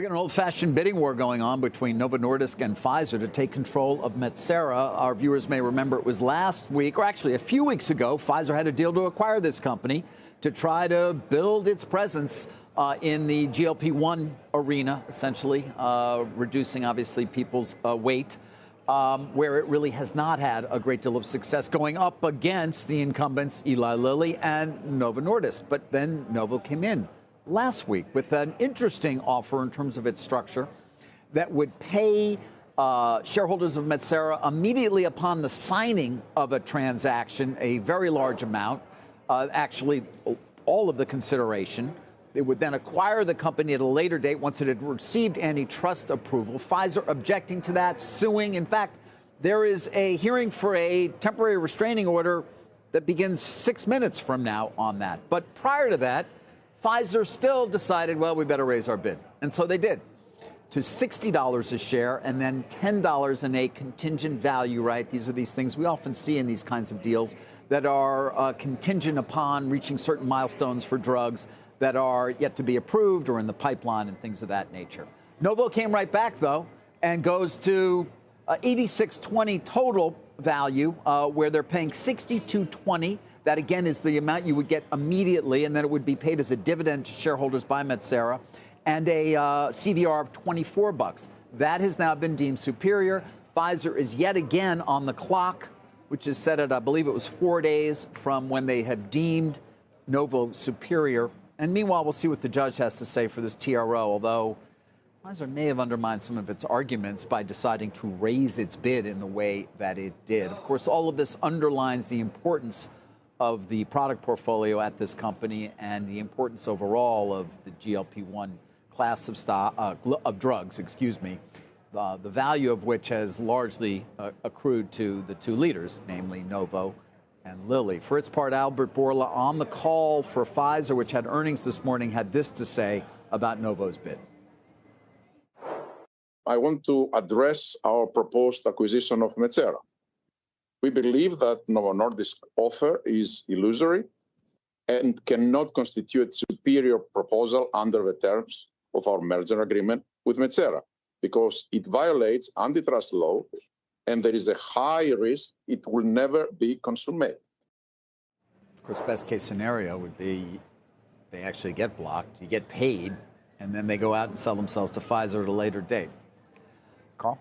We got an old-fashioned bidding war going on between Novo Nordisk and Pfizer to take control of Metsera. Our viewers may remember it was last week, or actually a few weeks ago, Pfizer had a deal to acquire this company to try to build its presence in the GLP-1 arena, essentially, reducing, obviously, people's weight, where it really has not had a great deal of success going up against the incumbents, Eli Lilly and Novo Nordisk. But then Novo came in last week with an interesting offer in terms of its structure that would pay shareholders of Metsera immediately upon the signing of a transaction, a very large amount, actually all of the consideration. They would then acquire the company at a later date once it had received antitrust approval. Pfizer objecting to that, suing. In fact, there is a hearing for a temporary restraining order that begins 6 minutes from now on that. But prior to that, Pfizer still decided, well, we better raise our bid. And so they did, to $60 a share and then $10 in a contingent value right. These are these things we often see in these kinds of deals that are contingent upon reaching certain milestones for drugs that are yet to be approved or in the pipeline and things of that nature. Novo came right back, though, and goes to $86.20 total value, where they're paying $62.20. That, again, is the amount you would get immediately, and then it would be paid as a dividend to shareholders by Metsera, and a CVR of $24. That has now been deemed superior. Pfizer is yet again on the clock, which is set at, I believe it was 4 days from when they had deemed Novo superior. And meanwhile, we'll see what the judge has to say for this TRO, although Pfizer may have undermined some of its arguments by deciding to raise its bid in the way that it did. Of course, all of this underlines the importance of the product portfolio at this company and the importance overall of the GLP-1 class of drugs, the value of which has largely accrued to the two leaders, namely Novo and Lilly. For its part, Albert Bourla on the call for Pfizer, which had earnings this morning, had this to say about Novo's bid. I want to address our proposed acquisition of Metsera. We believe that Novo Nordisk's offer is illusory and cannot constitute superior proposal under the terms of our merger agreement with Metsera because it violates antitrust law and there is a high risk it will never be consummated. Of course, best case scenario would be they actually get blocked, you get paid, and then they go out and sell themselves to Pfizer at a later date. Carl?